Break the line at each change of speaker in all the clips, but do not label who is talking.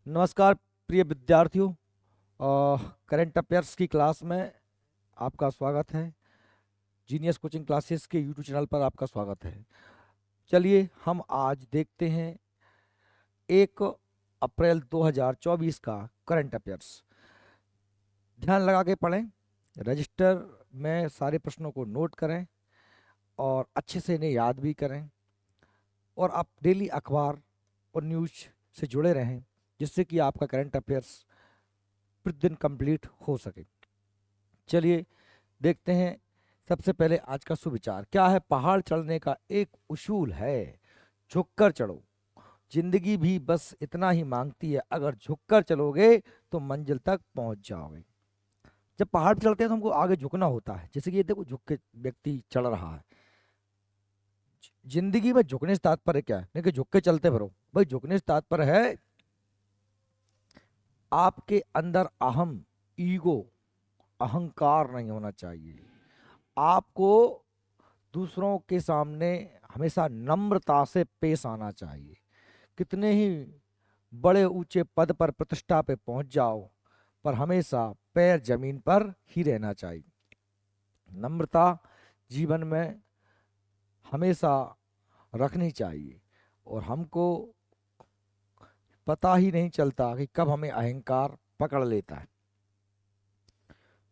नमस्कार प्रिय विद्यार्थियों। करंट अफेयर्स की क्लास में आपका स्वागत है। जीनियस कोचिंग क्लासेस के यूट्यूब चैनल पर आपका स्वागत है। चलिए हम आज देखते हैं 1 अप्रैल 2024 का करंट अफेयर्स। ध्यान लगा के पढ़ें, रजिस्टर में सारे प्रश्नों को नोट करें और अच्छे से इन्हें याद भी करें। और आप डेली अखबार और न्यूज़ से जुड़े रहें, जिससे कि आपका करंट अफेयर्स प्रतिदिन कंप्लीट हो सके। चलिए देखते हैं। सबसे पहले आज का सुविचार क्या है। पहाड़ चढ़ने का एक उसूल है, झुककर चढ़ो। जिंदगी भी बस इतना ही मांगती है, अगर झुककर चलोगे तो मंजिल तक पहुंच जाओगे। जब पहाड़ पे चलते हैं तो हमको आगे झुकना होता है। जैसे कि ये देखो, झुक के व्यक्ति चढ़ रहा है। जिंदगी में झुकने से तात्पर्य क्या है? नहीं कि झुक के चलते फिरो। भाई झुकने से तात्पर्य है आपके अंदर अहम, ईगो, अहंकार नहीं होना चाहिए। आपको दूसरों के सामने हमेशा नम्रता से पेश आना चाहिए। कितने ही बड़े ऊंचे पद पर, प्रतिष्ठा पे पहुंच जाओ, पर हमेशा पैर जमीन पर ही रहना चाहिए। नम्रता जीवन में हमेशा रखनी चाहिए। और हमको पता ही नहीं चलता कि कब हमें अहंकार पकड़ लेता है।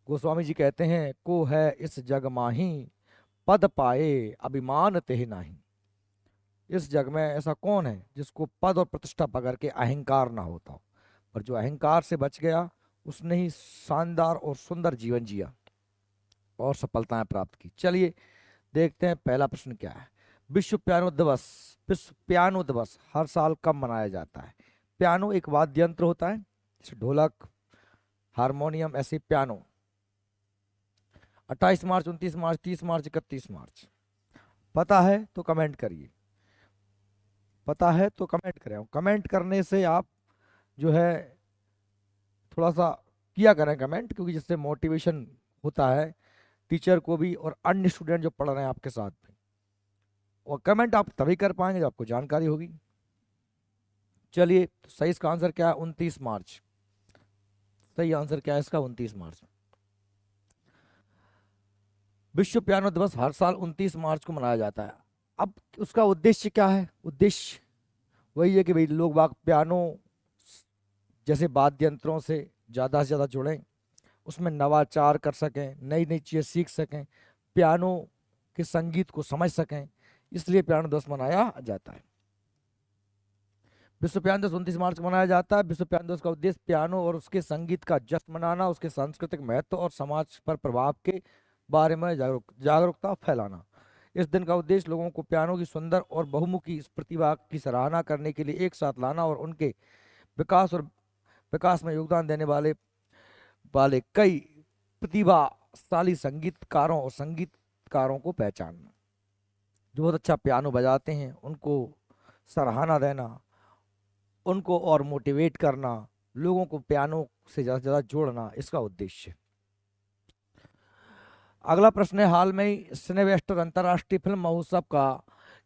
गोस्वामी जी कहते हैं, को है इस जग माही, पद पाए अभिमान तेह नाही। इस जग में ऐसा कौन है जिसको पद और प्रतिष्ठा पकड़ के अहंकार ना होता हो। पर जो अहंकार से बच गया, उसने ही शानदार और सुंदर जीवन जिया और सफलताएं प्राप्त की। चलिए देखते हैं पहला प्रश्न क्या है। विश्व पियानो दिवस। विश्व पियानो दिवस हर साल कब मनाया जाता है? पियानो एक वाद्य यंत्र होता है, जैसे ढोलक, हारमोनियम, ऐसे पियानो। 28 मार्च, 29 मार्च, 30 मार्च, 31 मार्च। पता है तो कमेंट करिए। पता है तो कमेंट करें। कमेंट करने से आप जो है थोड़ा सा किया करें कमेंट, क्योंकि जिससे मोटिवेशन होता है टीचर को भी और अन्य स्टूडेंट जो पढ़ रहे हैं आपके साथ भी। और कमेंट आप तभी कर पाएंगे जब आपको जानकारी होगी। चलिए तो सही इसका आंसर क्या है? 29 मार्च। सही आंसर क्या है इसका? 29 मार्च। विश्व पियानो दिवस हर साल 29 मार्च को मनाया जाता है। अब उसका उद्देश्य क्या है? उद्देश्य वही है कि भाई लोग बाग पियानो जैसे वाद्य यंत्रों से ज़्यादा जुड़ें, उसमें नवाचार कर सकें, नई नई चीज़ें सीख सकें, पियानो के संगीत को समझ सकें। इसलिए पियानो दिवस मनाया जाता है। विश्व पियानो दिवस 29 मार्च को मनाया जाता है। विश्व पियानो दिवस का उद्देश्य पियानो और उसके संगीत का जश्न मनाना, उसके सांस्कृतिक महत्व और समाज पर प्रभाव के बारे में जागरूकता फैलाना। इस दिन का उद्देश्य लोगों को पियानो की सुंदर और बहुमुखी इस प्रतिभा की सराहना करने के लिए एक साथ लाना और उनके विकास और विकास में योगदान देने वाले वाले कई प्रतिभाशाली संगीतकारों और संगीतकारों को पहचानना। जो बहुत अच्छा पियानो बजाते हैं उनको सराहना देना, उनको और मोटिवेट करना, लोगों को पियानो से ज़्यादा से ज़्यादा जोड़ना, इसका उद्देश्य। अगला प्रश्न है, हाल में ही सिनेवेस्टर अंतर्राष्ट्रीय फिल्म महोत्सव का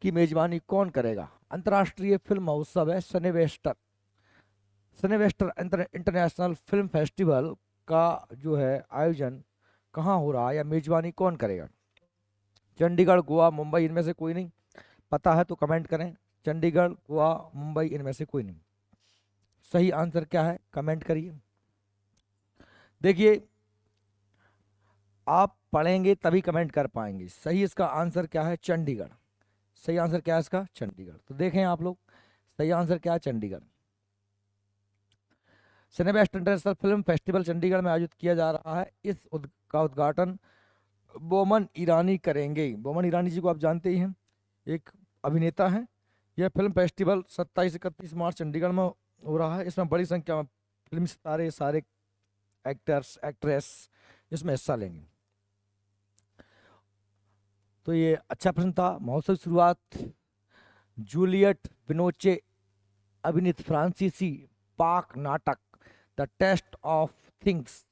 की मेजबानी कौन करेगा? अंतर्राष्ट्रीय फिल्म महोत्सव है सिनेवेस्टर। सिनेवेस्टर इंटरनेशनल फिल्म फेस्टिवल का जो है आयोजन कहाँ हो रहा है या मेजबानी कौन करेगा? चंडीगढ़, गोवा, मुंबई, इनमें से कोई नहीं। पता है तो कमेंट करें। चंडीगढ़, गोवा, मुंबई, इनमें से कोई नहीं। सही आंसर क्या है? कमेंट करिए। देखिए आप पढ़ेंगे तभी कमेंट कर पाएंगे। सही इसका आंसर क्या है? चंडीगढ़। सही आंसर क्या है इसका? चंडीगढ़। तो देखें आप लोग, सही आंसर क्या है? Chandigarh. Cinevest international film festival Chandigarh में आयोजित किया जा रहा है। का उद्घाटन बोमन ईरानी करेंगे। बोमन ईरानी जी को आप जानते ही हैं, एक अभिनेता हैं। यह फिल्म फेस्टिवल 27 से 31 मार्च चंडीगढ़ में हो रहा है। इसमें बड़ी संख्या में फिल्म सितारे, सारे एक्टर्स, एक्ट्रेस इसमें हिस्सा लेंगे। तो ये अच्छा प्रश्न था। महोत्सव की शुरुआत जूलियट बिनोचे अभिनीत फ्रांसीसी पाक नाटक द टेस्ट ऑफ थिंग्स,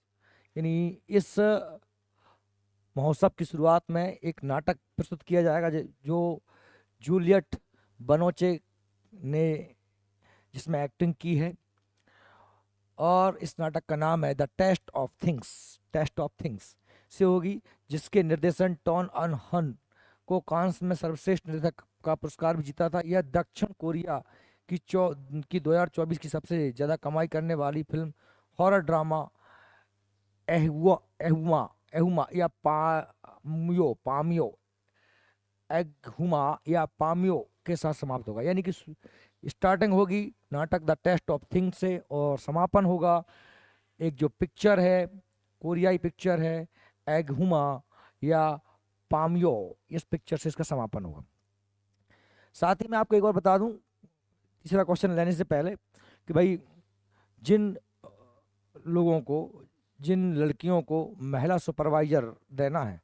यानी इस महोत्सव की शुरुआत में एक नाटक प्रस्तुत किया जाएगा जो जूलियट बनोचे ने जिसमें एक्टिंग की है। और इस नाटक का नाम है the test of things. Test of things से होगी, जिसके निर्देशन टॉन अन हन को कांस में सर्वश्रेष्ठ निर्देशक का पुरस्कार भी जीता था। यह दक्षिण कोरिया की 2024 की सबसे ज्यादा कमाई करने वाली फिल्म हॉरर ड्रामा एहुआ एहुमा एहुमा या पामियो एगहुमा या पामियो के साथ समाप्त होगा। यानी कि स्टार्टिंग होगी नाटक द टेस्ट ऑफ थिंग्स से और समापन होगा एक जो पिक्चर है, कोरियाई पिक्चर है एगहुमा या पामियो, इस पिक्चर से इसका समापन होगा। साथ ही मैं आपको एक और बता दूं तीसरा क्वेश्चन लेने से पहले कि भाई जिन लोगों को, जिन लड़कियों को महिला सुपरवाइजर देना है,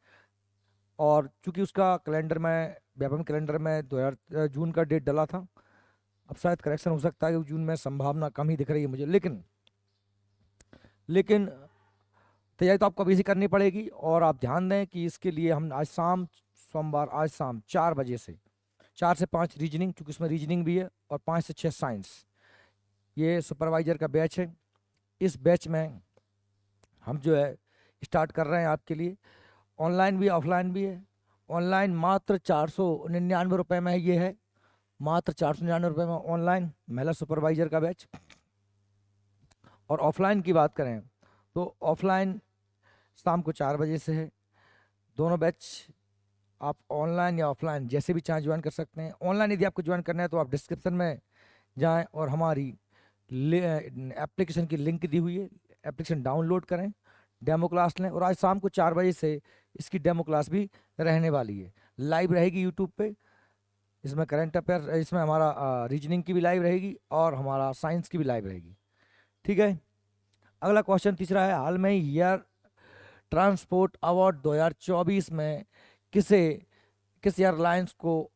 और चूंकि उसका कैलेंडर में, व्यापम कैलेंडर में 2000 जून का डेट डला था, अब शायद करेक्शन हो सकता है कि जून में संभावना कम ही दिख रही है मुझे, लेकिन तैयारी तो आपको अभी से करनी पड़ेगी। और आप ध्यान दें कि इसके लिए हम आज शाम, सोमवार आज शाम 4 बजे से 4 से 5 रीजनिंग, चूंकि इसमें रीजनिंग भी है, और 5 से 6 साइंस, ये सुपरवाइजर का बैच है। इस बैच में हम जो है स्टार्ट कर रहे हैं आपके लिए, ऑनलाइन भी ऑफलाइन भी है। ऑनलाइन मात्र 499 रुपये में ये है, मात्र 499 रुपये में ऑनलाइन महिला सुपरवाइजर का बैच। और ऑफलाइन की बात करें तो ऑफलाइन शाम को 4 बजे से है। दोनों बैच आप ऑनलाइन या ऑफलाइन जैसे भी चाहें ज्वाइन कर सकते हैं। ऑनलाइन यदि आपको ज्वाइन करना है तो आप डिस्क्रिप्शन में जाएं और हमारी एप्लीकेशन की लिंक दी हुई है, एप्लीकेशन डाउनलोड करें, डेमो क्लास लें। और आज शाम को 4 बजे से इसकी डेमो क्लास भी रहने वाली है, लाइव रहेगी यूट्यूब पे। इसमें करंट अफेयर, इसमें हमारा रीजनिंग की भी लाइव रहेगी और हमारा साइंस की भी लाइव रहेगी। ठीक है, अगला क्वेश्चन तीसरा है, हाल में ही एयर ट्रांसपोर्ट अवार्ड 2024 में किस एयरलाइंस को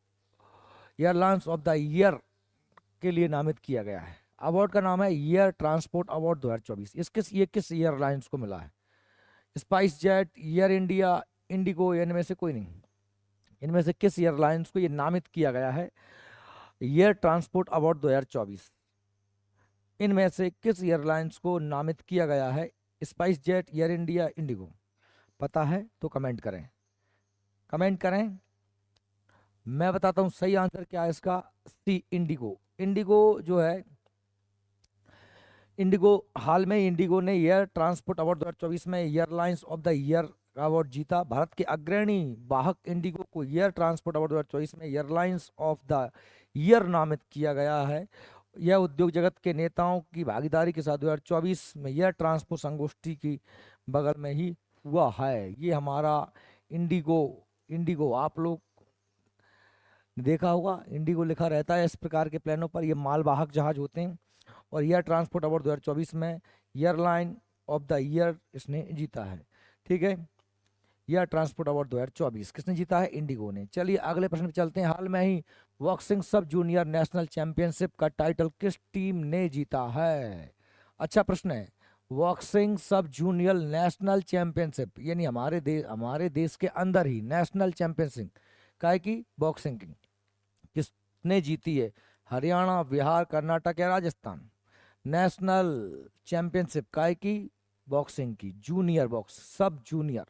एयरलाइंस ऑफ द ईयर के लिए नामित किया गया है। अवार्ड का नाम है एयर ट्रांसपोर्ट अवार्ड 2024। ये किस एयरलाइंस को मिला है? Spice jet, air India, Indigo, इनमें से कोई नहीं। इनमें से किस एयरलाइंस को ये नामित किया गया है एयर ट्रांसपोर्ट अवार्ड 2024? इनमें से किस एयरलाइंस को नामित किया गया है? Spice jet, air India, Indigo. पता है तो कमेंट करें, कमेंट करें। मैं बताता हूं सही आंसर क्या है इसका, सी इंडिगो। इंडिगो जो है, इंडिगो हाल में इंडिगो ने एयर ट्रांसपोर्ट अवार्ड 2024 में एयरलाइंस ऑफ द ईयर का अवार्ड जीता। भारत के अग्रणी वाहक इंडिगो को एयर ट्रांसपोर्ट अवार्ड 2024 में एयरलाइंस ऑफ द ईयर नामित किया गया है। यह उद्योग जगत के नेताओं की भागीदारी के साथ 2024 में एयर ट्रांसपोर्ट संगोष्ठी की बगल में ही हुआ है। ये हमारा इंडिगो, इंडिगो आप लोग देखा होगा, इंडिगो लिखा रहता है इस प्रकार के प्लेनों पर, ये मालवाहक जहाज होते हैं। और एयर ट्रांसपोर्ट अवार्ड 2024 में एयरलाइन ऑफ द ईयर इसने जीता है। ठीक है, एयर ट्रांसपोर्ट अवार्ड 2024 किसने जीता है? इंडिगो ने। चलिए अगले प्रश्न पे चलते हैं। हाल में ही boxing sub junior national championship का टाइटल किस टीम ने जीता है? अच्छा प्रश्न है। Boxing sub junior national championship यानी हमारे देश के अंदर ही नेशनल चैंपियनशिप काय की बॉक्सिंग की किसने जीती है? हरियाणा, बिहार, कर्नाटक या राजस्थान? नेशनल चैंपियनशिप काय की? बॉक्सिंग की, जूनियर बॉक्स, सब जूनियर।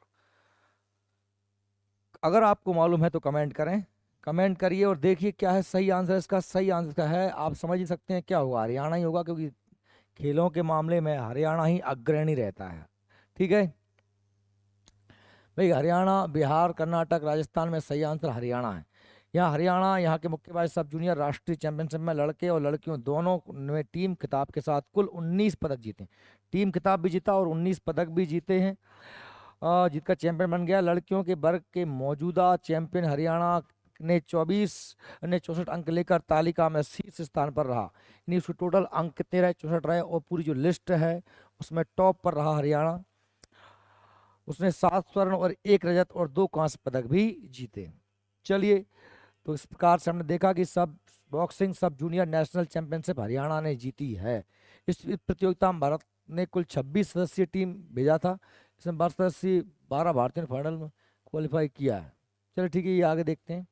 अगर आपको मालूम है तो कमेंट करें, कमेंट करिए और देखिए क्या है सही आंसर। इसका सही आंसर है, आप समझ ही सकते हैं क्या होगा, हरियाणा ही होगा, क्योंकि खेलों के मामले में हरियाणा ही अग्रणी रहता है। ठीक है भाई, हरियाणा, बिहार, कर्नाटक, राजस्थान में सही आंसर हरियाणा है। यहाँ हरियाणा, यहाँ के मुक्केबाज सब जूनियर राष्ट्रीय चैंपियनशिप में लड़के और लड़कियों दोनों ने टीम खिताब के साथ कुल 19 पदक जीते। टीम खिताब भी जीता और 19 पदक भी जीते हैं। जिसका चैंपियन बन गया। लड़कियों के वर्ग के मौजूदा चैंपियन हरियाणा ने 64 अंक लेकर तालिका में शीर्ष स्थान पर रहा। यानी उसके टोटल अंक कितने रहे? 64 रहे, और पूरी जो लिस्ट है उसमें टॉप पर रहा हरियाणा। उसने 7 स्वर्ण और 1 रजत और 2 कांस्य पदक भी जीते। चलिए, तो इस प्रकार से हमने देखा कि सब boxing sub junior national championship Haryana ने जीती है। इस प्रतियोगिता में भारत ने कुल 26 सदस्यीय टीम भेजा था। इसमें 12 सदस्यीय 12 भारतीय फाइनल में क्वालिफाई किया है। चलो ठीक है, ये आगे देखते हैं।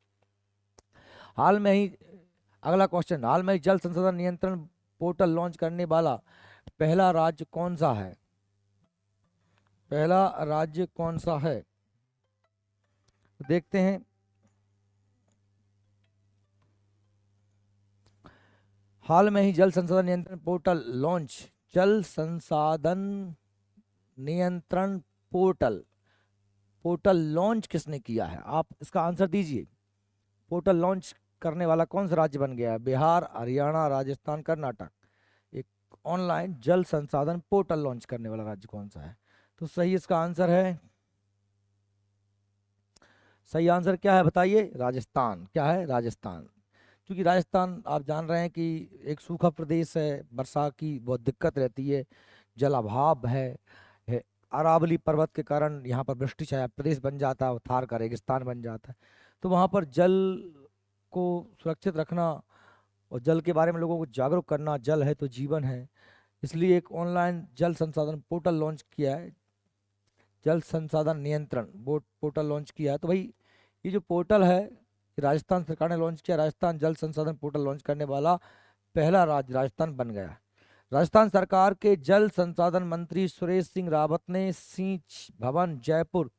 हाल में ही अगला क्वेश्चन, हाल में ही जल संसाधन नियंत्रण पोर्टल लॉन्च करने वाला पहला राज्य कौन सा है? पहला राज्य कौन सा है? देखते हैं। हाल में ही जल संसाधन नियंत्रण पोर्टल लॉन्च। जल संसाधन नियंत्रण पोर्टल पोर्टल लॉन्च किसने किया है? आप इसका आंसर दीजिए। पोर्टल लॉन्च करने वाला कौन सा राज्य बन गया है? बिहार, हरियाणा, राजस्थान, कर्नाटक। एक ऑनलाइन जल संसाधन पोर्टल लॉन्च करने वाला राज्य कौन सा है? तो सही इसका आंसर है, सही आंसर क्या है बताइए? राजस्थान। क्या है? राजस्थान। क्योंकि राजस्थान आप जान रहे हैं कि एक सूखा प्रदेश है, वर्षा की बहुत दिक्कत रहती है, जल अभाव है। अरावली पर्वत के कारण यहाँ पर वृष्टि छाया प्रदेश बन जाता है, थार का रेगिस्तान बन जाता है। तो वहाँ पर जल को सुरक्षित रखना और जल के बारे में लोगों को जागरूक करना, जल है तो जीवन है, इसलिए एक ऑनलाइन जल संसाधन पोर्टल लॉन्च किया है। जल संसाधन नियंत्रण बोर्ड पोर्टल लॉन्च किया है। तो भाई ये जो पोर्टल है, ये राजस्थान सरकार ने लॉन्च किया। राजस्थान जल संसाधन पोर्टल लॉन्च करने वाला पहला राज्य राजस्थान बन गया। राजस्थान सरकार के जल संसाधन मंत्री सुरेश सिंह रावत ने सिंच भवन जयपुर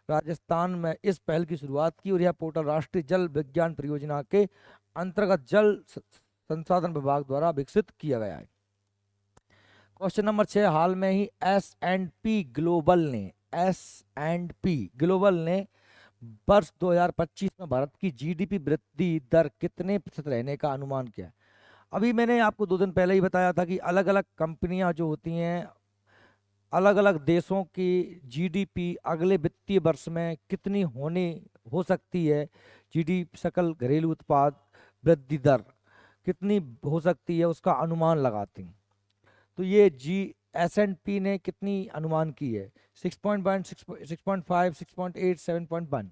राजस्थान में इस पहल की शुरुआत की, और यह पोर्टल राष्ट्रीय जल विज्ञान परियोजना के अंतर्गत संसाधन विभाग द्वारा विकसित किया गया है। क्वेश्चन नंबर 6, हाल में ही एस एंड पी ग्लोबल ने वर्ष 2025 में भारत की जीडीपी वृद्धि दर कितने प्रतिशत रहने का अनुमान किया है? अभी मैंने आपको 2 दिन पहले ही बताया था कि अलग अलग कंपनियां जो होती हैं, अलग अलग देशों की जीडीपी अगले वित्तीय वर्ष में कितनी हो सकती है, जीडीपी सकल घरेलू उत्पाद वृद्धि दर कितनी हो सकती है, उसका अनुमान लगाती हैं। तो ये S&P ने कितनी अनुमान की है? 6.1, 6.5, 6.8, 7.1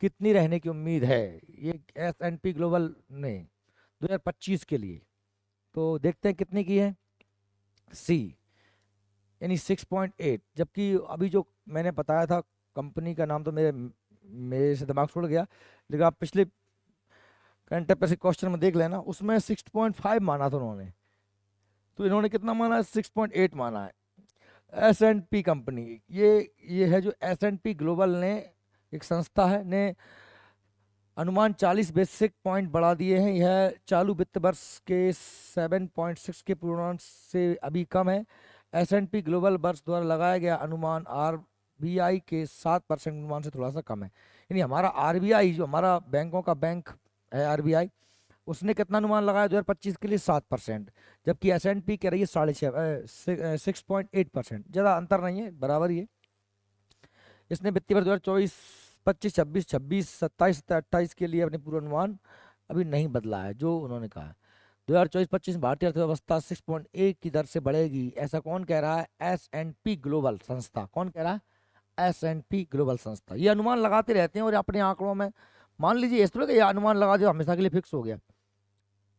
कितनी रहने की उम्मीद है ये S&P ग्लोबल ने 2025 के लिए? तो देखते हैं कितने की है। सी यानी 6.8। जबकि अभी जो मैंने बताया था कंपनी का नाम तो मेरे मेरे से दिमाग छोड़ गया, लेकिन आप पिछले करंट अफेयर्स के क्वेश्चन में देख लेना, उसमें 6.5 माना था उन्होंने। तो इन्होंने कितना माना है? 6.8 माना है। S&P कंपनी, ये है जो S&P ग्लोबल ने एक संस्था है, ने अनुमान 40 बेसिक पॉइंट बढ़ा दिए हैं। यह चालू वित्त वर्ष के 7.6 के पूर्वांश से अभी कम है। S&P ग्लोबल वर्ष द्वारा लगाया गया अनुमान RBI के 7% अनुमान से थोड़ा सा कम है। यानी हमारा RBI जो हमारा बैंकों का बैंक है RBI, उसने कितना अनुमान लगाया 2025 के लिए? 7%। जबकि S&P कह रही है 6.8%। ज़्यादा अंतर नहीं है, बराबर ही है। इसने वित्तीय वर्ष 2024 25 26 26 27 28 के लिए अपने पूर्वानुमान अभी नहीं बदला है। जो उन्होंने कहा है 2024-25 भारतीय अर्थव्यवस्था 6.1 की दर से बढ़ेगी, ऐसा कौन कह रहा है? S&P ग्लोबल संस्था। कौन कह रहा है? S&P ग्लोबल संस्था। ये अनुमान लगाते रहते हैं और अपने आंकड़ों में, मान लीजिए इस तरह का ये अनुमान लगा दिया हमेशा के लिए फिक्स हो गया।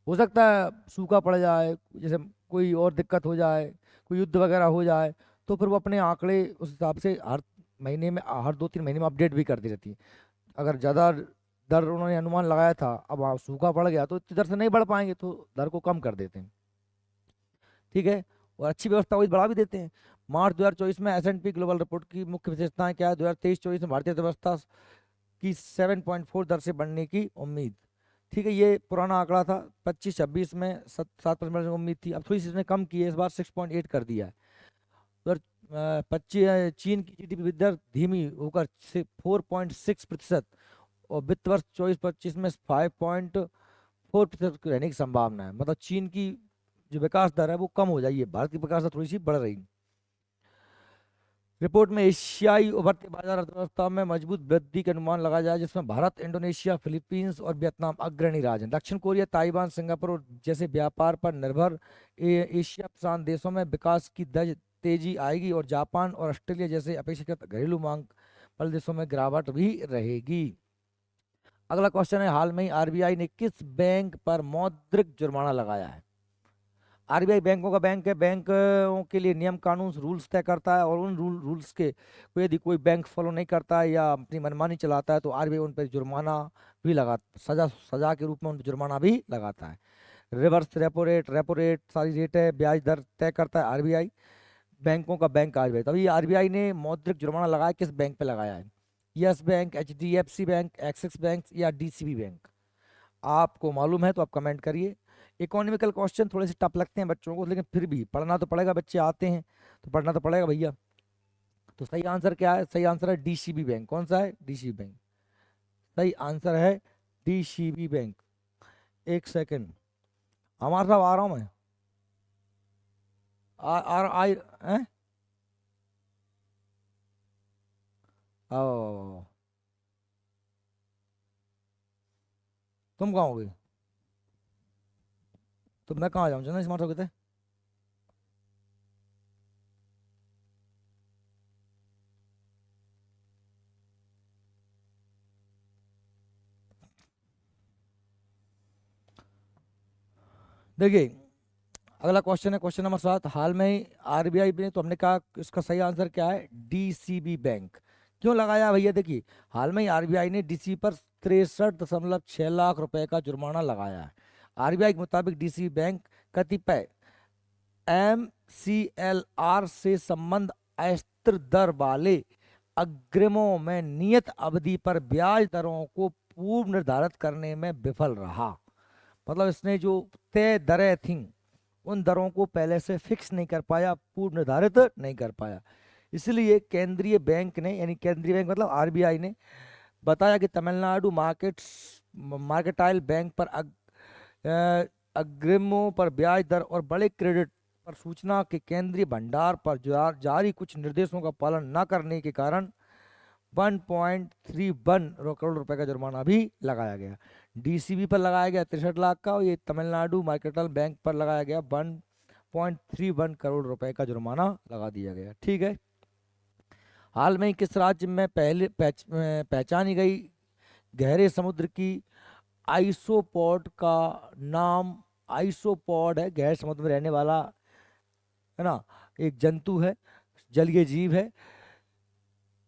हो सकता है सूखा पड़ जाए, जैसे कोई और दिक्कत हो जाए, कोई युद्ध वगैरह हो जाए, तो फिर वो अपने आंकड़े उस हिसाब से हर महीने में, हर 2-3 महीने में अपडेट भी करती रहती है। अगर ज़्यादा दर उन्होंने अनुमान लगाया था, अब वहाँ सूखा पड़ गया तो इतनी दर से नहीं बढ़ पाएंगे, तो दर को कम कर देते हैं। ठीक है, और अच्छी व्यवस्था हुई बढ़ा भी देते हैं। मार्च 2024 में S&P ग्लोबल रिपोर्ट की मुख्य विशेषताएं क्या है? 2023-24 में भारतीय अर्थव्यवस्था की 7.4 दर से बढ़ने की उम्मीद। ठीक है, ये पुराना आंकड़ा था, 25-26 में 7% उम्मीद थी, अब थोड़ी सी इसने कम की है, इस बार 6.8 कर दिया है। उधर 25 चीन की जीडीपी वृद्धि दर धीमी होकर 4.6%, और वित्त वर्ष 24-25 में 5.4% की रहने की संभावना है। मतलब चीन की जो विकास दर है वो कम हो जाएगी, भारत की विकास दर थोड़ी सी बढ़ रही। रिपोर्ट में एशियाई उभरते बाजार अर्थव्यवस्था में मजबूत वृद्धि के अनुमान लगाया जाए, जिसमें भारत, इंडोनेशिया, फिलीपींस और वियतनाम अग्रणी राज्य हैं। दक्षिण कोरिया, ताइवान, सिंगापुर और जैसे व्यापार पर निर्भर एशिया प्रशांत देशों में विकास की दर तेजी आएगी, और जापान और ऑस्ट्रेलिया जैसे अपेक्षाकृत घरेलू मांग वाले देशों में गिरावट भी रहेगी। अगला क्वेश्चन है, हाल में ही RBI ने किस बैंक पर मौद्रिक जुर्माना लगाया है? RBI बैंकों का बैंक है, बैंकों के लिए नियम कानून रूल्स तय करता है, और उन रूल्स के यदि कोई बैंक फॉलो नहीं करता है या अपनी मनमानी चलाता है तो RBI उन पर जुर्माना भी सजा के रूप में उन पर जुर्माना भी लगाता है। रिवर्स रेपो रेट सारी रेट है, ब्याज दर तय करता है आरबीआई, बैंकों का बैंक आरबीआई। तभी आरबीआई ने मौद्रिक जुर्माना लगाया, किस बैंक पे लगाया है? Yes bank, HDFC bank, axis bank या डीसीबी बैंक? आपको मालूम है तो आप कमेंट करिए। इकोनॉमिकल क्वेश्चन थोड़े से टफ लगते हैं बच्चों को, लेकिन फिर भी पढ़ना तो पड़ेगा, बच्चे आते हैं तो पढ़ना तो पड़ेगा भैया। तो सही आंसर क्या है? सही आंसर है डीसीबी बैंक। कौन सा है? DCB bank. सही आंसर है डीसीबी बैंक। एक सेकंड, हमारे साहब आ रहा हूँ मैं। आई हैं? आओ, तुम कहाँ होगे? तो मैं कहाँ जाऊँ? चंदन स्मार्ट हो गए थे। देखिए, अगला क्वेश्चन है क्वेश्चन नंबर 7। हाल में ही आरबीआई ने, तो हमने कहा इसका सही आंसर क्या है? DCB bank. क्यों लगाया भैया? देखिए, हाल में ही आरबीआई ने डीसीबी पर 63.6 लाख रुपए का जुर्माना लगाया है। आरबीआई के मुताबिक डीसीबी बैंक कतिपय एमसीएलआर से संबंध अस्थिर दर वाले अग्रिमों में नियत अवधि पर ब्याज दरों को पूर्व निर्धारित करने में विफल रहा। मतलब इसने जो तय दरें थीं, उन दरों को पहले से फिक्स नहीं कर पाया, पूर्व निर्धारित नहीं कर पाया। इसलिए केंद्रीय बैंक ने, यानी केंद्रीय बैंक मतलब आरबीआई ने बताया कि तमिलनाडु मार्केटाइल बैंक पर अग्रिमों पर ब्याज दर और बड़े क्रेडिट पर सूचना के केंद्रीय भंडार पर जारी कुछ निर्देशों का पालन न करने के कारण 1.31 करोड़ रुपए का जुर्माना भी लगाया गया। डीसीबी पर लगाया गया 63 लाख का, और ये तमिलनाडु मार्केटाइल बैंक पर लगाया गया 1.31 करोड़ रुपए का जुर्माना लगा दिया गया। ठीक है। हाल में ही किस राज्य में पहचानी गई गहरे समुद्र की आइसोपॉड का नाम? आइसोपॉड है, गहरे समुद्र में रहने वाला, है ना, एक जंतु है, जलीय जीव है,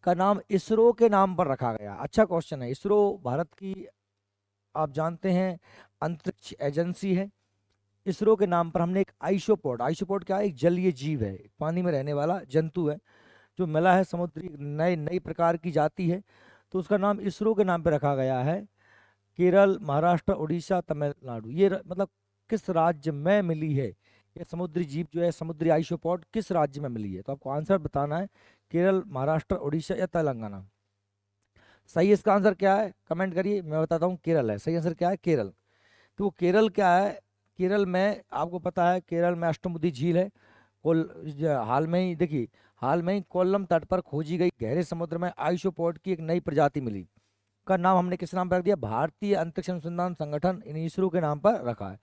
का नाम इसरो के नाम पर रखा गया। अच्छा क्वेश्चन है। इसरो भारत की, आप जानते हैं, अंतरिक्ष एजेंसी है। इसरो के नाम पर हमने एक आइसोपॉड, आइसोपॉड क्या है? एक जलीय जीव है, पानी में रहने वाला जंतु है, जो मिला है समुद्री नए नई प्रकार की जाति है, तो उसका नाम इसरो के नाम पे रखा गया है। केरल, महाराष्ट्र, उड़ीसा, तमिलनाडु, ये मतलब किस राज्य में मिली है ये समुद्री जीव जो है, समुद्री आइसोपॉड किस राज्य में मिली है? तो आपको आंसर बताना है, केरल, महाराष्ट्र, उड़ीसा या तेलंगाना। सही इसका आंसर क्या है? कमेंट करिए, मैं बताता हूँ। केरल है, सही आंसर क्या है? केरल। तो वो केरल क्या है? केरल में आपको पता है, केरल में अष्टमुदी झील है। हाल में ही देखिए, हाल में ही कोल्लम तट पर खोजी गई गहरे समुद्र में आइसोपॉड की एक नई प्रजाति मिली, का नाम हमने किस नाम पर रख दिया? भारतीय अंतरिक्ष अनुसंधान संगठन, इन इसरो के नाम पर रखा है।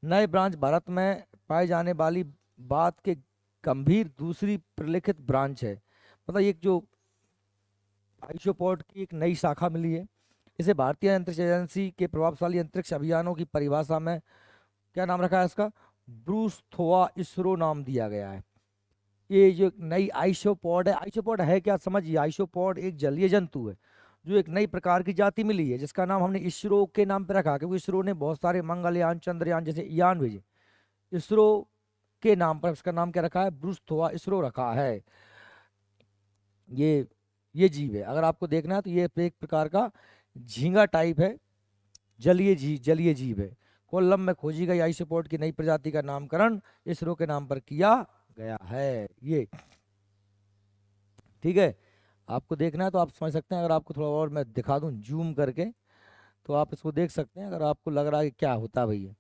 नए ब्रांच भारत में पाए जाने वाली बात के गंभीर दूसरी प्रलिखित ब्रांच है। मतलब एक जो आइसोपॉड की एक नई शाखा मिली है, इसे भारतीय अंतरिक्ष एजेंसी के प्रभावशाली अंतरिक्ष अभियानों की परिभाषा में क्या नाम रखा है इसका? ब्रूस थोआ इसरो नाम दिया गया है। ये जो नई आइसोपॉड है, आइसोपॉड है क्या समझिए? आइसोपॉड एक जलीय जंतु है, जो एक नई प्रकार की जाति मिली है, जिसका नाम हमने इसरो के नाम पे रखा, क्योंकि इसरो ने बहुत सारे मंगलयान, चंद्रयान जैसे यान भेजे। इसरो के नाम पर इसका नाम क्या रखा है? ब्रूस थोआ इसरो रखा है। ये ये जीव है, अगर आपको देखना है तो ये एक प्रकार का झींगा टाइप है, जलीय जीव है। कोल्लम में खोजी गई आइसोपॉड की नई प्रजाति का नामकरण इसरो के नाम पर किया गया है। ये ठीक है। आपको देखना है तो आप समझ सकते हैं, अगर आपको थोड़ा और मैं दिखा दूं जूम करके, तो आप इसको देख सकते हैं, अगर आपको लग रहा है कि क्या होता है भैया।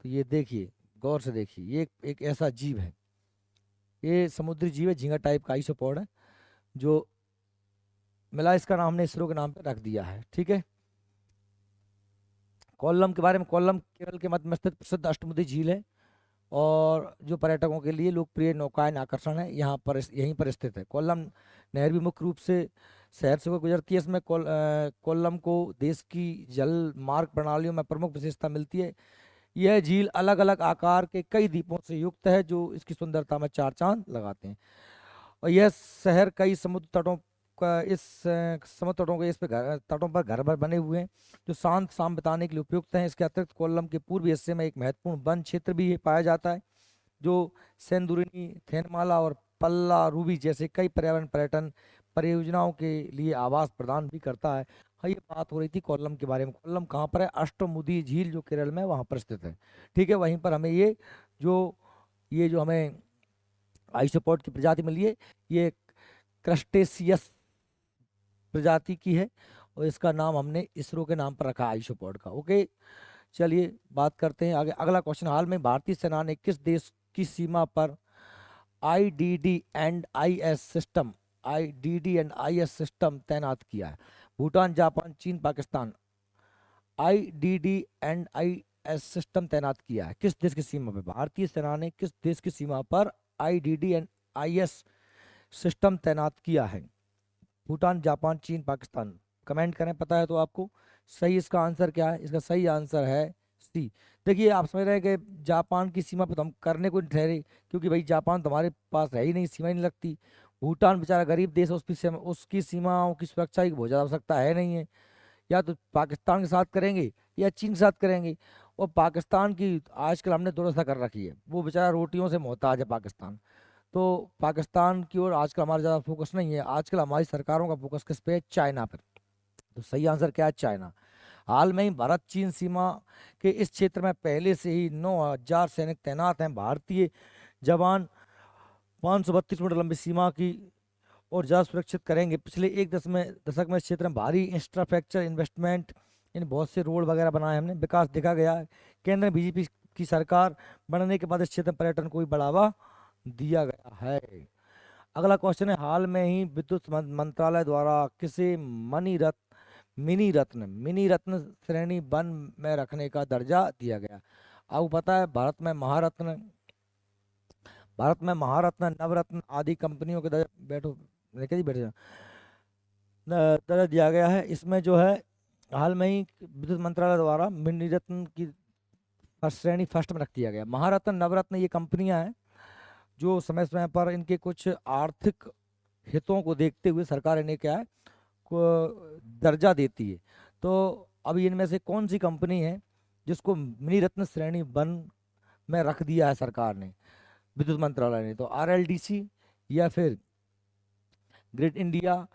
तो ये देखिए, गौर से देखिए, ये एक ऐसा जीव है, ये समुद्री जीव है, झींगा टाइप का आइसोपॉड है, जो मिला, इसका नाम हमने इसरो के नाम पे रख दिया है। ठीक है। कोल्लम के बारे में, कोल्लम केरल के मध्य में स्थित प्रसिद्ध अष्टमुदी झील है, और जो पर्यटकों के लिए लोकप्रिय नौकायन आकर्षण है, यहाँ पर यहीं पर स्थित है। कोल्लम नहर भी मुख्य रूप से शहर से होकर गुजरती है। इसमें कोल्लम को देश की जल मार्ग प्रणालियों में प्रमुख विशेषता मिलती है। यह झील अलग अलग आकार के कई द्वीपों से युक्त है, जो इसकी सुंदरता में चार चांद लगाते हैं। और यह शहर कई समुद्र तटों इस समुद्र तटों के इस पे तटों पर घर भर बने हुए हैं जो शांत शाम बिताने के लिए उपयुक्त हैं। इसके अतिरिक्त कोल्लम के पूर्वी हिस्से में एक महत्वपूर्ण वन क्षेत्र भी पाया जाता है जो सेंदुरिनी, थेनमाला और पल्ला रूबी जैसे कई पर्यावरण पर्यटन परियोजनाओं के लिए आवास प्रदान भी करता है। हाँ, ये बात हो रही थी कोल्लम के बारे में। कोल्लम कहाँ पर है? अष्टमुदी झील जो केरल में है, वहाँ पर स्थित है। ठीक है, वहीं पर हमें जो ये जो हमें आइसोपॉड की प्रजाति मिली है, ये क्रस्टेशियस प्रजाति की है और इसका नाम हमने इसरो के नाम पर रखा आइसोपॉड का। ओके, चलिए बात करते हैं आगे। अगला क्वेश्चन, हाल में भारतीय सेना ने किस देश की सीमा पर आईडीडी एंड आईएस सिस्टम तैनात किया है? भूटान, जापान, चीन, Pakistan. IDD and IS system तैनात किया है किस देश की सीमा पर? भारतीय सेना ने किस देश की सीमा पर आईडीडी एंड आईएस सिस्टम तैनात किया है? भूटान, जापान, चीन, पाकिस्तान। कमेंट करें, पता है तो आपको। सही इसका आंसर क्या है? इसका सही आंसर है सी। देखिए, आप समझ रहे हैं कि जापान की सीमा पर तो हम करने को नहीं ठहरे, क्योंकि भाई जापान तो हमारे पास है ही नहीं, सीमा ही नहीं लगती। भूटान बेचारा गरीब देश है, उसकी सीमाओं की सुरक्षा की बहुत ज़्यादा आवश्यकता है नहीं है। या तो पाकिस्तान के साथ करेंगे या चीन के साथ करेंगे। और पाकिस्तान की आजकल हमने दुर्दशा कर रखी है, वो बेचारा रोटियों से मोहताज है पाकिस्तान। तो पाकिस्तान की ओर आजकल हमारा ज़्यादा फोकस नहीं है। आजकल हमारी सरकारों का फोकस किस पे है? चाइना पर। तो सही आंसर क्या है? चाइना। हाल में ही भारत चीन सीमा के इस क्षेत्र में पहले से ही 9,000 सैनिक तैनात हैं। भारतीय जवान 532 मीटर लंबी सीमा की और ज़्यादा सुरक्षित करेंगे। पिछले एक दशक में इस क्षेत्र में भारी इंफ्रास्ट्रक्चर इन्वेस्टमेंट, इन बहुत से रोड वगैरह बनाए हमने, विकास देखा गया है। केंद्र में बीजेपी की सरकार बनने के बाद इस क्षेत्र में पर्यटन को भी बढ़ावा दिया गया है। अगला क्वेश्चन है, हाल में ही विद्युत मंत्रालय द्वारा किसे मिनी रत्न श्रेणी वन में रखने का दर्जा दिया गया? आपको पता है भारत में महारत्न, नवरत्न आदि कंपनियों के दर्जा बैठो लेके जी बैठ जाओ, दर्जा दिया गया है। इसमें जो है हाल में ही विद्युत मंत्रालय द्वारा मिनी रत्न की श्रेणी फर्स्ट में रख दिया गया। महारत्न, नवरत्न ये कंपनियां हैं जो समय समय पर इनके कुछ आर्थिक हितों को देखते हुए सरकार इन्हें क्या है दर्जा देती है। तो अभी इनमें से कौन सी कंपनी है जिसको मिनी रत्न श्रेणी वन में रख दिया है सरकार ने, विद्युत मंत्रालय ने? तो आरएलडीसी या फिर ग्रिड इंडिया,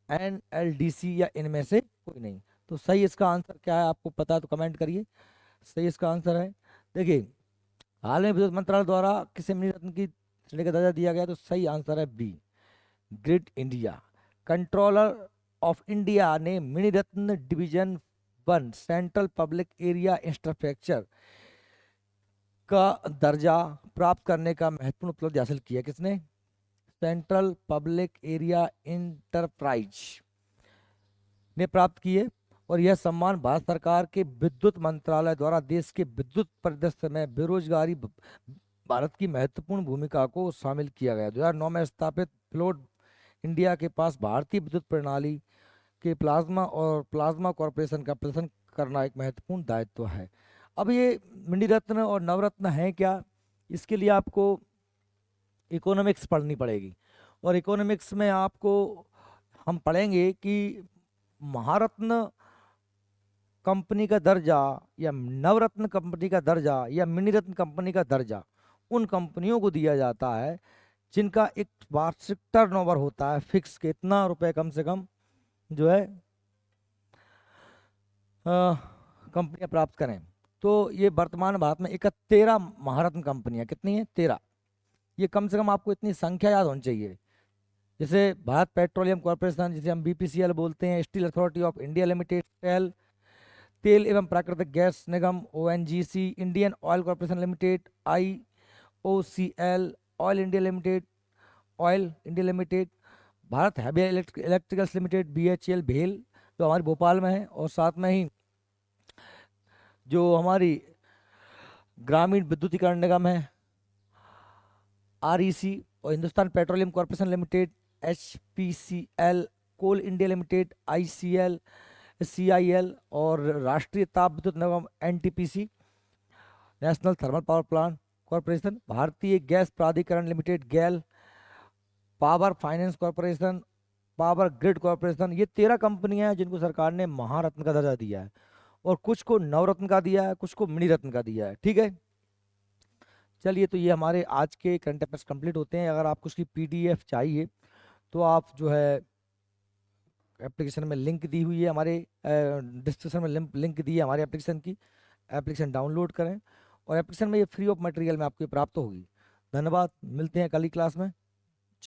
एनएलडीसी, या इनमें से कोई नहीं। तो सही इसका आंसर क्या है? आपको पता है तो कमेंट करिए। सही इसका आंसर है, देखिए, हाल में विद्युत मंत्रालय द्वारा किसे मिनी रत्न की श्रेणी का दर्जा दिया गया? तो सही आंसर है B, grid India. Controller of India ने mini ratna division one central public area infrastructure का दर्जा प्राप्त करने का महत्वपूर्ण उपलब्धि हासिल किया। किसने? सेंट्रल पब्लिक एरिया इंटरप्राइज ने प्राप्त किए। और यह सम्मान भारत सरकार के विद्युत मंत्रालय द्वारा देश के विद्युत परिदृश्य में बेरोजगारी भारत की महत्वपूर्ण भूमिका को शामिल किया गया। 2009 में स्थापित फ्लोट इंडिया के पास भारतीय विद्युत प्रणाली के प्लाज्मा कॉरपोरेशन का प्रदर्शन करना एक महत्वपूर्ण दायित्व है। अब ये मिनी रत्न और नवरत्न है क्या? इसके लिए आपको इकोनॉमिक्स पढ़नी पड़ेगी। और इकोनॉमिक्स में आपको हम पढ़ेंगे कि महारत्न कंपनी का दर्जा या नवरत्न कंपनी का दर्जा या मिनी रत्न कंपनी का दर्जा उन कंपनियों को दिया जाता है जिनका एक वार्षिक टर्नओवर होता है फिक्स के इतना रुपए कम से कम जो है कंपनियां प्राप्त करें। तो ये वर्तमान भारत में 13 महारत्न कंपनियां, कितनी है? 13। ये कम से कम आपको इतनी संख्या याद होनी चाहिए। जैसे भारत पेट्रोलियम कॉर्पोरेशन, जिसे हम बीपीसीएल बोलते हैं, steel authority of India limited, तेल एवं प्राकृतिक गैस निगम ONGC, Indian oil corporation limited IOCL, oil India limited, Bharat heavy electricals limited BHEL भेल जो हमारे भोपाल में है, और साथ में ही जो हमारी ग्रामीण विद्युतीकरण निगम है आरईसी, और Hindustan petroleum corporation limited HPCL, coal India limited ICL, CIL, और राष्ट्रीय ताप विद्युत निगम NTPC, national thermal power plant corporation, भारतीय गैस प्राधिकरण limited GAIL, power finance corporation, power grid corporation, ये 13 कंपनियां हैं जिनको सरकार ने महारत्न का दर्जा दिया है, और कुछ को नवरत्न का दिया है, कुछ को मणि रत्न का दिया है। ठीक है, चलिए, तो ये हमारे आज के करंट अफेयर्स कंप्लीट होते हैं। अगर आपको उसकी पीडीएफ चाहिए तो आप जो है एप्लीकेशन में लिंक दी हुई है, हमारे डिस्क्रिप्शन में लिंक दी है हमारे एप्लीकेशन की, एप्लीकेशन डाउनलोड करें, और एप्लीकेशन में ये फ्री ऑफ मटेरियल में आपको ये प्राप्त होगी। धन्यवाद, मिलते हैं कल की क्लास में।